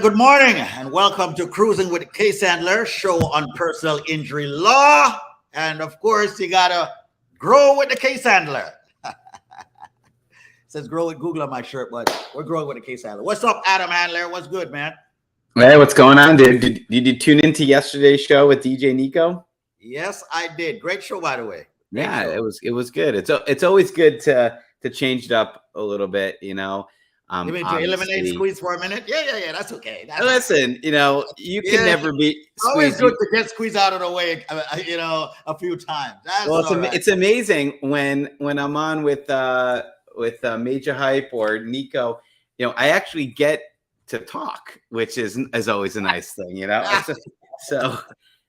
good morning, and welcome to Cruising with Case Handler, show on personal injury law. And of course, you gotta grow with the case handler. It says grow with Google on my shirt, but we're growing with the case handler. What's up, Adam Handler? What's good, man? Hey, what's going on? Did you tune into yesterday's show with DJ Nico? Yes, I did. Great show, by the way. Yeah, it was good. It's always good to change it up a little bit, you know. You mean to eliminate Squeeze for a minute? Yeah. That's okay. Listen, you know, you can never be always good to get Squeeze out of the way, a few times. It's amazing when I'm on with Major Hype or Nico, you know, I actually get to talk, which is always a nice thing, you know.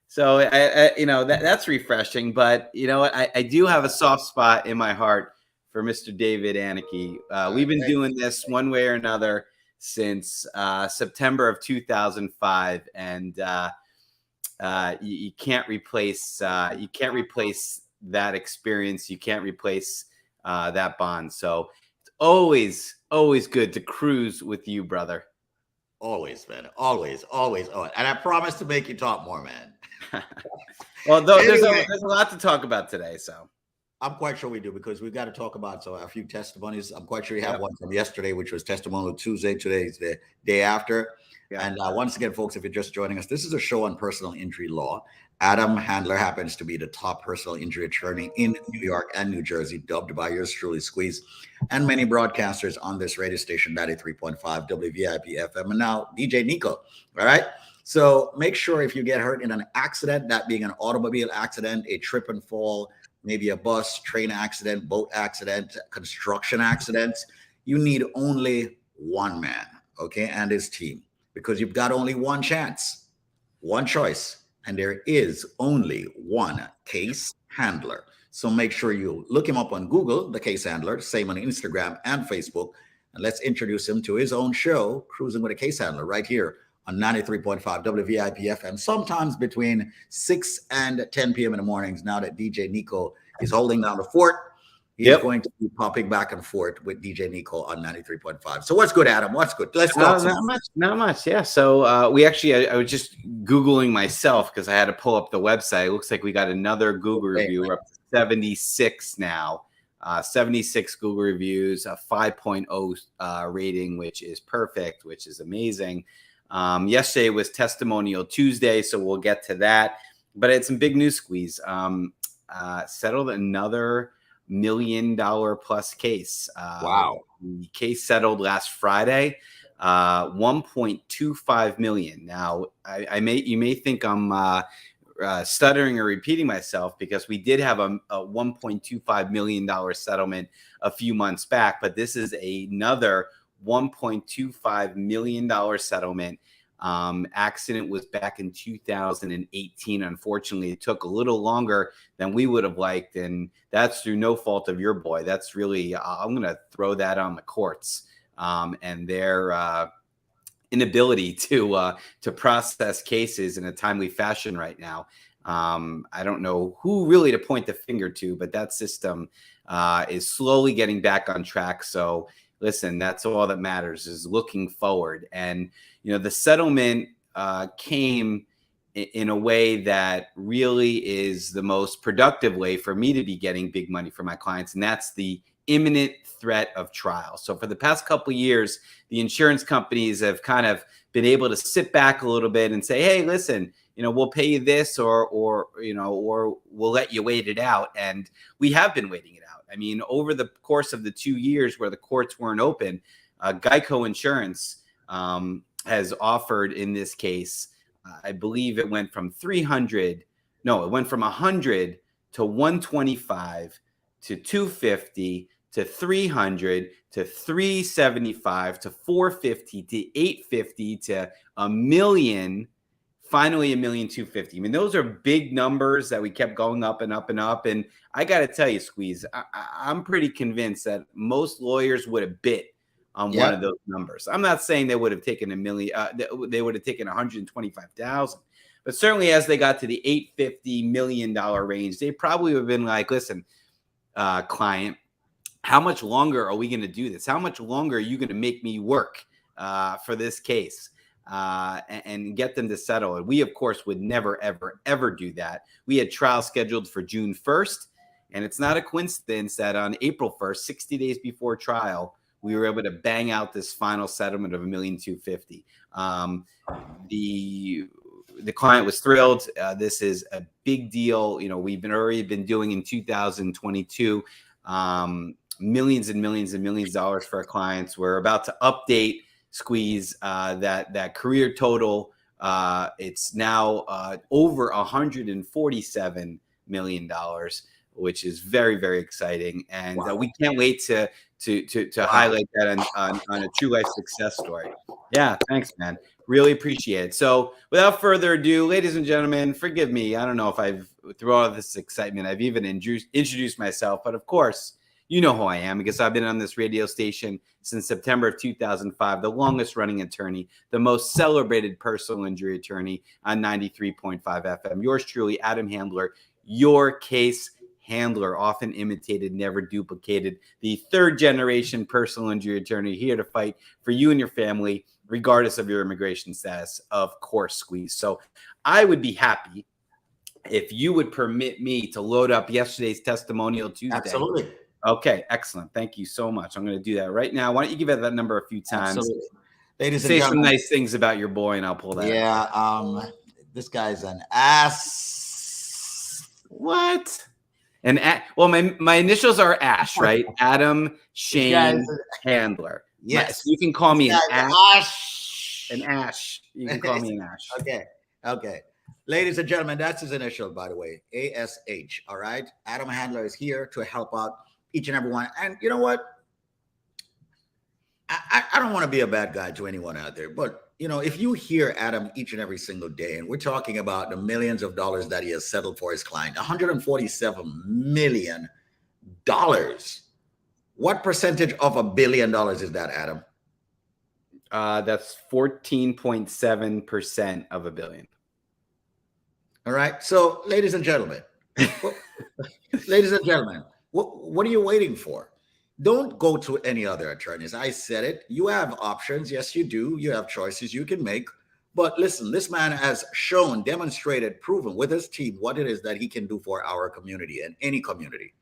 So I you know, that's refreshing. But you know what, I do have a soft spot in my heart for Mr. David Anarchy. We've been doing this one way or another since September of 2005, and you can't replace that experience. You can't replace that bond. So it's always good to cruise with you, brother. Always, man. Always. And I promise to make you talk more, man. Well, there's a lot to talk about today, so. I'm quite sure we do, because we've got to talk about a few testimonies. I'm quite sure you have one from yesterday, which was Testimonial Tuesday. Today's the day after. Yeah. And once again, folks, if you're just joining us, this is a show on personal injury law. Adam Handler happens to be the top personal injury attorney in New York and New Jersey, dubbed by yours truly, Squeeze, and many broadcasters on this radio station, 93.5 WVIP FM, and now DJ Nico. All right. So make sure if you get hurt in an accident, that being an automobile accident, a trip and fall, maybe a bus, train accident, boat accident, construction accidents, you need only one man, okay, and his team, because you've got only one chance, one choice, and there is only one case handler. So make sure you look him up on Google, the case handler, same on Instagram and Facebook, and let's introduce him to his own show, Cruising with a Case Handler, right here on 93.5 WVIP FM, sometimes between 6 and 10 p.m. in the mornings. Now that DJ Nico is holding down the fort, he's going to be popping back and forth with DJ Nico on 93.5. So what's good, Adam? What's good? Let's go. Not much. Yeah. So I was just Googling myself because I had to pull up the website. It looks like we got another Google review. We're up to 76 now. 76 Google reviews, a 5.0 rating, which is perfect, which is amazing. Yesterday was Testimonial Tuesday, so we'll get to that. But it's some big news, Squeeze. Settled another $1 million plus case. Wow. The case settled last Friday, 1.25 million. Now, you may think I'm stuttering or repeating myself, because we did have a $1.25 million settlement a few months back, but this is another $1.25 million settlement. Accident was back in 2018. Unfortunately, it took a little longer than we would have liked, and that's through no fault of your boy. That's really, I'm going to throw that on the courts and their inability to process cases in a timely fashion right now. I don't know who really to point the finger to, but that system is slowly getting back on track. So listen, that's all that matters, is looking forward. And, you know, the settlement came in a way that really is the most productive way for me to be getting big money for my clients. And that's the imminent threat of trial. So for the past couple of years, the insurance companies have kind of been able to sit back a little bit and say, hey, listen, you know, we'll pay you this, or we'll let you wait it out. And we have been waiting it out. I mean, over the course of the 2 years where the courts weren't open, Geico Insurance has offered in this case, I believe it went from 100 to 125 to 250 to 300 to 375 to 450 to 850 to $1 million. Finally, $1,250,000. I mean, those are big numbers that we kept going up and up and up. And I got to tell you, Squeeze, I'm pretty convinced that most lawyers would have bit on one of those numbers. I'm not saying they would have taken $1 million. They would have taken 125,000. But certainly, as they got to the $850 million range, they probably would have been like, "Listen, client, how much longer are we going to do this? How much longer are you going to make me work for this case?" and get them to settle. And we, of course, would never, ever, ever do that. We had trial scheduled for June 1st. And it's not a coincidence that on April 1st, 60 days before trial, we were able to bang out this final settlement of $1,250,000. The client was thrilled. This is a big deal. You know, we've already been doing in 2022 millions and millions and millions of dollars for our clients. We're about to update Squeeze that career total. It's now over $147 million, which is very, very exciting, and we can't wait to highlight that on a True Life success story. Yeah, thanks, man. Really appreciate it. So, without further ado, ladies and gentlemen, forgive me. I don't know if I've, through all of this excitement, I've even introduced myself, but of course, you know who I am because I've been on this radio station since September of 2005, the longest running attorney, the most celebrated personal injury attorney on 93.5 FM. Yours truly, Adam Handler, your case handler, often imitated, never duplicated, the third generation personal injury attorney here to fight for you and your family, regardless of your immigration status, of course, Squeeze. So I would be happy if you would permit me to load up yesterday's Testimonial Tuesday. Absolutely. Okay, excellent. Thank you so much. I'm going to do that right now. Why don't you give out that number a few times? Absolutely. Ladies and say gentlemen, some nice things about your boy, and I'll pull that. Yeah, this guy's an ass. What? Well, my initials are Ash, right? Adam Shane Handler. Yes. So you can call me an Ash. An Ash. You can call me an Ash. Okay. Ladies and gentlemen, that's his initial, by the way, ASH. All right. Adam Handler is here to help out each and every one. And you know what? I don't want to be a bad guy to anyone out there, but you know, if you hear Adam each and every single day, and we're talking about the millions of dollars that he has settled for his client, $147 million. What percentage of $1 billion is that, Adam? That's 14.7% of $1 billion. All right. So, ladies and gentlemen, what are you waiting for? Don't go to any other attorneys. I said it. You have options. Yes, you do. You have choices you can make. But listen, this man has shown, demonstrated, proven with his team what it is that he can do for our community and any community.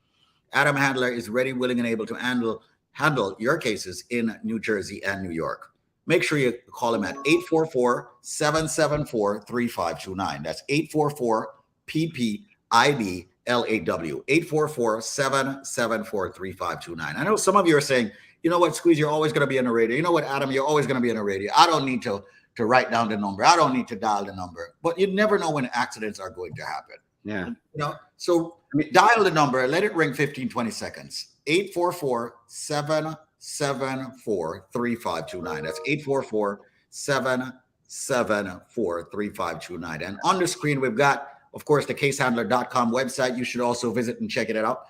Adam Handler is ready, willing, and able to handle your cases in New Jersey and New York. Make sure you call him at 844-774-3529. That's 844-PPID. LAW 844-774-3529. I know some of you are saying, you know what, Squeeze, you're always going to be on the radio. You know what, Adam, you're always going to be on the radio. I don't need to write down the number. I don't need to dial the number. But you never know when accidents are going to happen. Yeah. You know, so dial the number, let it ring 15, 20 seconds. 844-774-3529. That's 844-774-3529. And on the screen, we've got, of course, the casehandler.com website. You should also visit and check it out.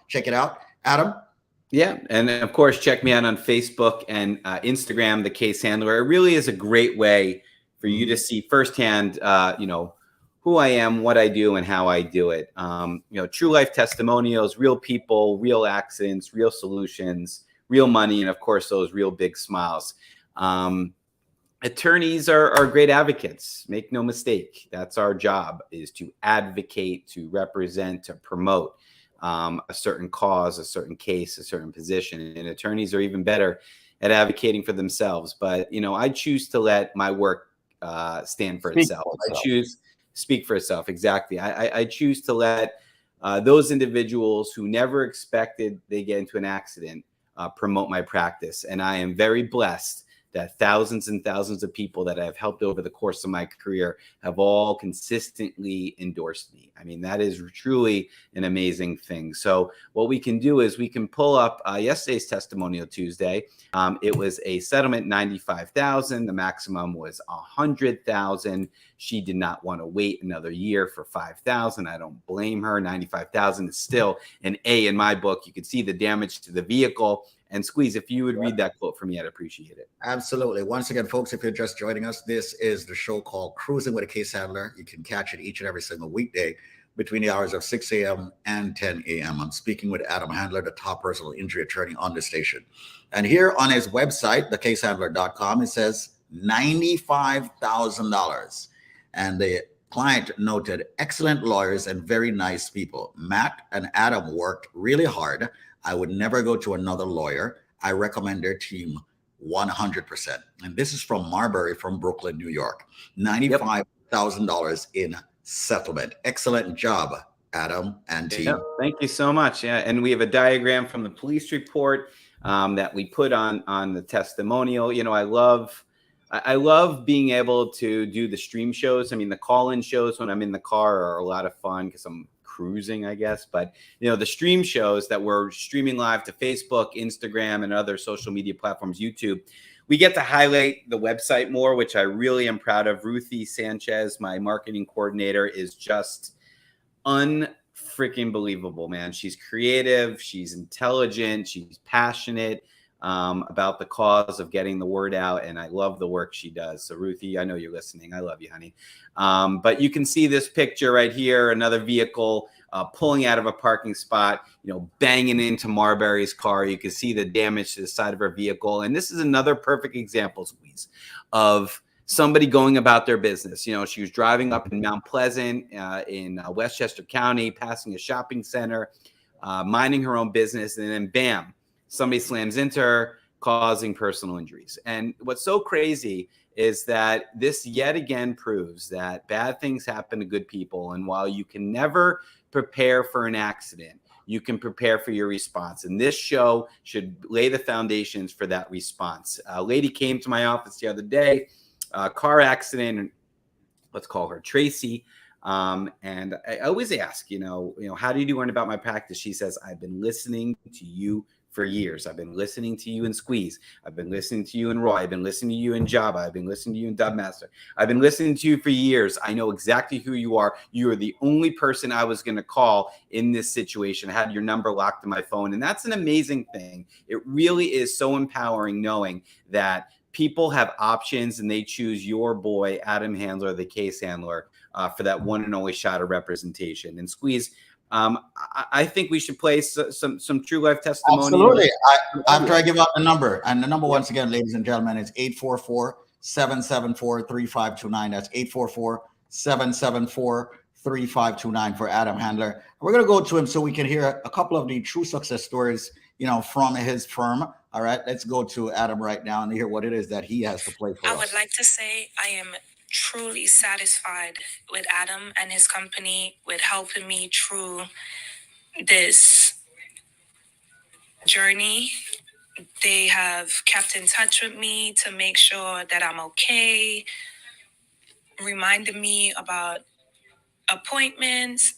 Adam? Yeah. And of course, check me out on Facebook and Instagram, The Case Handler. It really is a great way for you to see firsthand, who I am, what I do, and how I do it. True life testimonials, real people, real accidents, real solutions, real money, and of course, those real big smiles. Attorneys are great advocates. Make no mistake. That's our job, is to advocate, to represent, to promote a certain cause, a certain case, a certain position. And attorneys are even better at advocating for themselves. But, I choose to let my work stand for itself. Speak for itself. Exactly. I choose to let those individuals who never expected they get into an accident promote my practice. And I am very blessed that thousands and thousands of people that I've helped over the course of my career have all consistently endorsed me. I mean, that is truly an amazing thing. So what we can do is we can pull up yesterday's Testimonial Tuesday. It was a settlement, $95,000. The maximum was $100,000. She did not want to wait another year for $5,000. I don't blame her. $95,000 is still an A in my book. You can see the damage to the vehicle. And Squeeze, if you would read that quote for me, I'd appreciate it. Absolutely. Once again, folks, if you're just joining us, this is the show called Cruising with a Case Handler. You can catch it each and every single weekday between the hours of 6 a.m. and 10 a.m. I'm speaking with Adam Handler, the top personal injury attorney on the station. And here on his website, thecasehandler.com, it says, $95,000. And the client noted, excellent lawyers and very nice people. Matt and Adam worked really hard. I would never go to another lawyer. I recommend their team 100%. And this is from Marbury from Brooklyn, New York. $95,000 in settlement. Excellent job, Adam and team. Yep. Thank you so much. Yeah, and we have a diagram from the police report that we put on the testimonial. You know, I love being able to do the stream shows. I mean, the call-in shows when I'm in the car are a lot of fun because I'm cruising, I guess. But, you know, the stream shows that we're streaming live to Facebook, Instagram, and other social media platforms, YouTube, we get to highlight the website more, which I really am proud of. Ruthie Sanchez, my marketing coordinator, is just unfreaking believable, man. She's creative. She's intelligent. She's passionate about the cause of getting the word out. And I love the work she does. So Ruthie, I know you're listening. I love you, honey. But you can see this picture right here, another vehicle pulling out of a parking spot, you know, banging into Marbury's car. You can see the damage to the side of her vehicle. And this is another perfect example, Squeeze, of somebody going about their business. You know, she was driving up in Mount Pleasant in Westchester County, passing a shopping center, minding her own business, and then bam, somebody slams into her, causing personal injuries. And what's so crazy is that this yet again proves that bad things happen to good people. And while you can never prepare for an accident, you can prepare for your response. And this show should lay the foundations for that response. A lady came to my office the other day, car accident, let's call her Tracy. And I always ask, you know, how did you learn about my practice? She says, I've been listening to you for years. I've been listening to you in Squeeze. I've been listening to you in Roy. I've been listening to you in Java. I've been listening to you in Dubmaster. I've been listening to you for years. I know exactly who you are. You are the only person I was going to call in this situation. I had your number locked in my phone. And that's an amazing thing. It really is so empowering knowing that people have options and they choose your boy, Adam Handler, the case handler, for that one and only shot of representation. And Squeeze, I think we should play some true life testimony. Absolutely. After I give out the number, and the number once again, ladies and gentlemen, is 844-774-3529. That's 844-774-3529 for Adam Handler. We're going to go to him so we can hear a couple of the true success stories, you know, from his firm. All right, let's go to Adam right now and hear what it is that he has to play for us. I would like to say I am truly satisfied with Adam and his company with helping me through this journey. They have kept in touch with me to make sure that I'm okay, reminded me about appointments,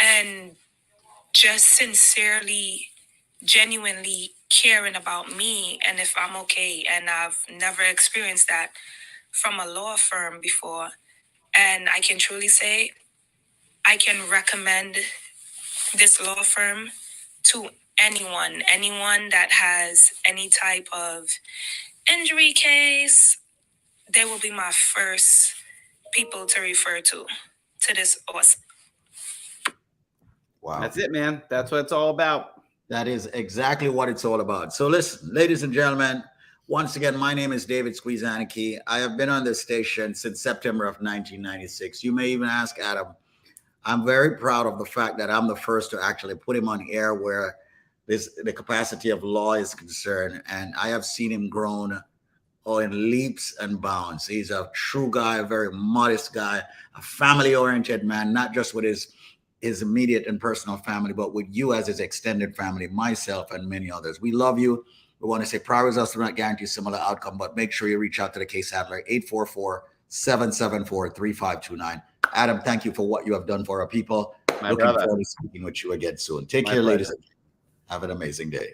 and just sincerely, genuinely caring about me and if I'm okay. And I've never experienced that from a law firm before. And I can truly say I can recommend this law firm to anyone that has any type of injury case. They will be my first people to refer to this awesome. Wow. That's it, man. That's what it's all about. That is exactly what it's all about. So listen, ladies and gentlemen, once again, my name is David Squeeze Anarchy. I have been on this station since September of 1996. You may even ask Adam. I'm very proud of the fact that I'm the first to actually put him on air where the capacity of law is concerned. And I have seen him grown in leaps and bounds. He's a true guy, a very modest guy, a family-oriented man, not just with his immediate and personal family, but with you as his extended family, myself and many others. We love you. We want to say prior results do not guarantee similar outcome, but make sure you reach out to the case handler, 844-774-3529. Adam, thank you for what you have done for our people. Looking forward to speaking with you again soon. Take care, ladies. Have an amazing day.